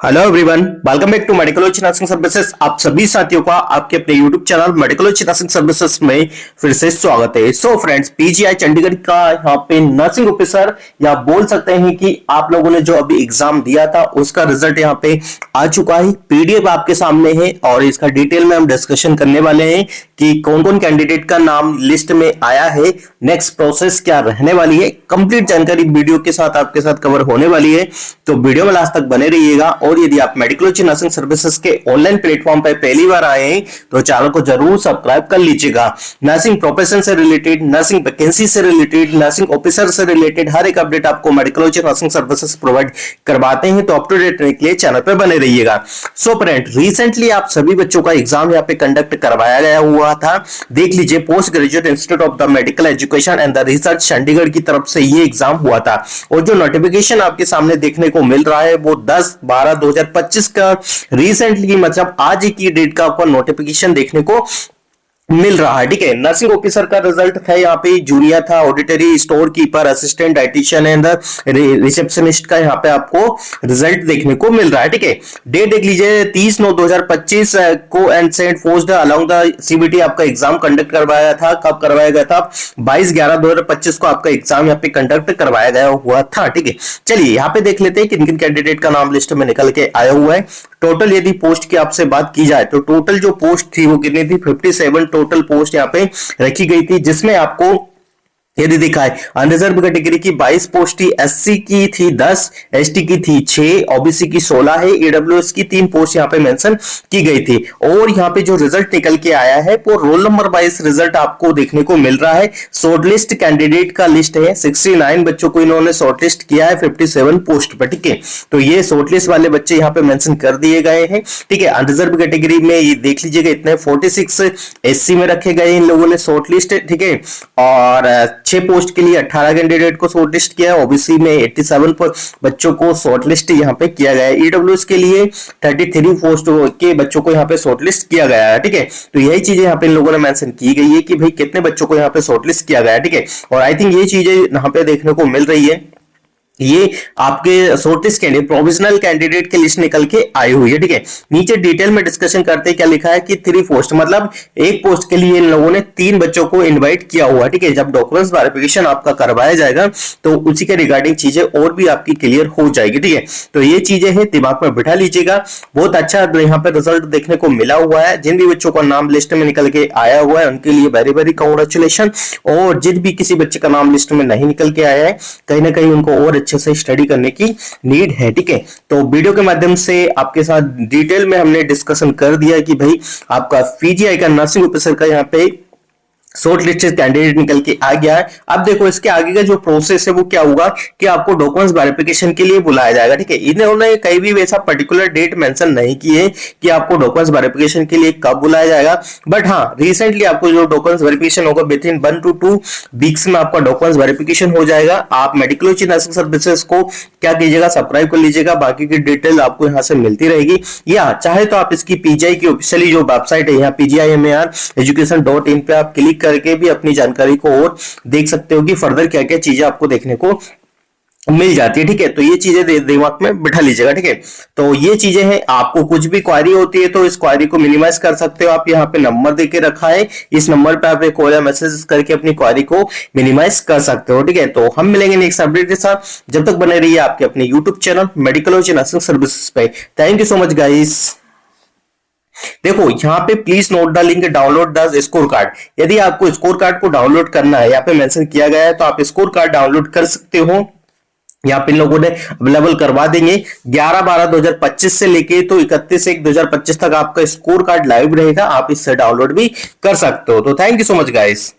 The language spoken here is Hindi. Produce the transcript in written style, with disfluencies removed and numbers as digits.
Hello everyone, welcome back to medical nursing services. आप सभी साथियों का आपके अपने YouTube channel medical nursing services में फिर से स्वागत है। सो फ्रेंड्स, पीजीआई चंडीगढ़ का यहाँ पे नर्सिंग ऑफिसर या बोल सकते हैं कि आप लोगों ने जो अभी एग्जाम दिया था उसका रिजल्ट यहाँ पे आ चुका है। पीडीएफ आपके सामने है और इसका डिटेल में हम डिस्कशन करने वाले हैं कि कौन कौन कैंडिडेट का नाम लिस्ट में आया है, नेक्स्ट प्रोसेस क्या रहने वाली है। कंप्लीट जानकारी वीडियो के साथ आपके साथ कवर होने वाली है, तो वीडियो में लास्ट तक बने रहिएगा। और यदि आप मेडिकल नर्सिंग सर्विसेज के ऑनलाइन प्लेटफॉर्म पर पहली बार आए हैं तो चैनल को जरूर सब्सक्राइब कर लीजिएगा। नर्सिंग प्रोफेशन से रिलेटेड, नर्सिंग वैकेंसी से रिलेटेड, नर्सिंग ऑफिसर से रिलेटेड हर एक अपडेट आपको मेडिकल नर्सिंग सर्विसेज प्रोवाइड करवाते हैं, तो अप टू डेट रहने के लिए चैनल पर बने रहिएगा। सो फ्रेंड, रिसेंटली आप सभी बच्चों का एग्जाम यहाँ पे कंडक्ट करवाया गया हुआ था। देख लीजिए, post graduate institute of the medical education and the research Chandigarh की तरफ से ये एग्जाम हुआ था। और जो नोटिफिकेशन आपके सामने देखने को मिल रहा है वो 10/12/2025 का रिसेंटली, मतलब आज की डेट का आपको नोटिफिकेशन देखने को मिल रहा है। ठीक है, नर्सिंग ऑफिसर का रिजल्ट था यहाँ पे, जूनियर था, auditory, store keeper, assistant dietitian and receptionist का यहाँ पे आपको रिजल्ट देखने को मिल रहा है। ठीक है, डेट देख लीजिए, 30/9/2025 को and sent post along the CBT आपका एग्जाम कंडक्ट करवाया था। कब करवाया गया था? 22/11/2025 को आपका एग्जाम यहाँ पे कंडक्ट करवाया गया हुआ था। ठीक है, चलिए यहाँ पे देख लेते हैं किन किन कैंडिडेट का नाम लिस्ट में निकल के आया हुआ है। टोटल यदि पोस्ट की आपसे बात की जाए तो टोटल जो पोस्ट थी वो कितनी थी? 57 टोटल पोस्ट यहाँ पे रखी गई थी, जिसमें आपको यदि देखा है अनरिजर्व कैटेगरी की 22 पोस्ट थी, एससी की थी 10, एसटी की थी 6, ओबीसी की 16 है, ईडब्ल्यूएस की 3 पोस्ट यहाँ पे मेंशन की गई थी। और यहाँ पे जो रिजल्ट निकल के आया है वो रोल नंबर वाइज रिजल्ट आपको देखने को मिल रहा है। शॉर्टलिस्ट कैंडिडेट का लिस्ट है, 69 बच्चों को इन्होंने शॉर्टलिस्ट किया है 57 पोस्ट पर। ठीक है, तो ये शॉर्टलिस्ट वाले बच्चे यहाँ पे मेंशन कर दिए गए हैं। ठीक है, अनरिजर्व कैटेगरी में ये देख लीजिएगा इतने 46 एससी में रखे गए इन लोगों ने शॉर्टलिस्ट। ठीक है, और 6 पोस्ट के लिए 18 कैंडिडेट को शॉर्टलिस्ट किया है। ओबीसी में 87 बच्चों को शॉर्टलिस्ट यहाँ पे किया गया है। ईडब्ल्यूएस के लिए 33 पोस्ट के बच्चों को यहाँ पे शॉर्टलिस्ट किया गया है। ठीक है, तो यही चीजें यहाँ पे इन लोगों ने मेंशन की गई है कि भाई कितने बच्चों को यहाँ पे शॉर्टलिस्ट किया गया है। ठीक है, और आई थिंक ये चीजें यहाँ पे देखने को मिल रही है। ये आपके शॉर्टलिस्ट कैंडिडेट, प्रोविजनल कैंडिडेट की लिस्ट निकल के आई हुई है। ठीक है, नीचे डिटेल में डिस्कशन करते हैं। क्या लिखा है कि 3 पोस्ट, मतलब एक पोस्ट के लिए इन लोगों ने 3 बच्चों को इनवाइट किया हुआ है। ठीक है, जब डॉक्यूमेंट्स वेरिफिकेशन आपका करवाया जाएगा तो उसी के रिगार्डिंग चीजें और भी आपकी क्लियर हो जाएगी। ठीक है, तो ये चीजें हैं, दिमाग में बिठा लीजिएगा। बहुत अच्छा यहाँ पे रिजल्ट देखने को मिला हुआ है। जिन भी बच्चों का नाम लिस्ट में निकल के आया हुआ है उनके लिए वेरी वेरी कांग्रेचुलेशन। और जिन भी किसी बच्चे का नाम लिस्ट में नहीं निकल के आया है, कहीं ना कहीं उनको और अच्छे से स्टडी करने की नीड है। ठीक है, तो वीडियो के माध्यम से आपके साथ डिटेल में हमने डिस्कशन कर दिया कि भाई आपका पीजीआई का नर्सिंग ऑफिसर का यहाँ पे शॉर्ट लिस्टेड कैंडिडेट निकल के आ गया है। अब देखो इसके आगे का जो प्रोसेस है वो क्या होगा कि आपको डॉक्यूमेंट्स वेरिफिकेशन के लिए बुलाया जाएगा। ठीक है, इन्होंने कहीं भी वैसा पर्टिकुलर डेट मेंशन नहीं की है कि आपको डॉक्यूमेंट्स वेरिफिकेशन के लिए कब बुलाया जाएगा। बट हाँ, रिसेंटली आपको जो डॉक्यूमेंट्स वेरिफिकेशन होगा विद इन 1 to 2 वीक्स में आपका डॉक्यूमेंट्स वेरिफिकेशन हो जाएगा। आप मेडिकल नर्सिंग सर्विसेज को क्या कीजिएगा, सब्सक्राइब कर लीजिएगा, बाकी की डिटेल आपको यहाँ से मिलती रहेगी। या चाहे तो आप इसकी पीजीआई की ऑफिशियली जो वेबसाइट है यहाँ pgimeducation.in पे आप क्लिक करके भी अपनी जानकारी को और देख सकते हो कि फर्दर क्या क्या चीजें आपको देखने को मिल जाती है। ठीक है, तो ये चीजें दिमाग में बिठा लीजिएगा। ठीक है, तो ये चीजें हैं। आपको कुछ भी क्वारी होती है तो इस क्वारी को मिनिमाइज कर सकते हो। आप यहाँ पे नंबर देके रखा है, इस नंबर पे आप एक कॉल या मैसेज करके अपनी क्वारी को मिनिमाइज कर सकते हो। ठीक है, तो हम मिलेंगे नेक्स्ट अपडेट के साथ। जब तक बने रहिए आपके अपने YouTube channel medical nursing services पे। Thank you so much guys. देखो यहाँ पे please note the link download the score card. यदि आपको स्कोर कार्ड को डाउनलोड करना है, यहाँ पे मेंशन किया गया है, तो आप स्कोर कार्ड डाउनलोड कर सकते हो। यहाँ पे इन लोगों ने अवेलेबल करवा देंगे। 11/12/2025 से लेके तो 31/1/2025 तक आपका स्कोर कार्ड लाइव रहेगा। आप इससे डाउनलोड भी कर सकते हो। तो thank you so much guys.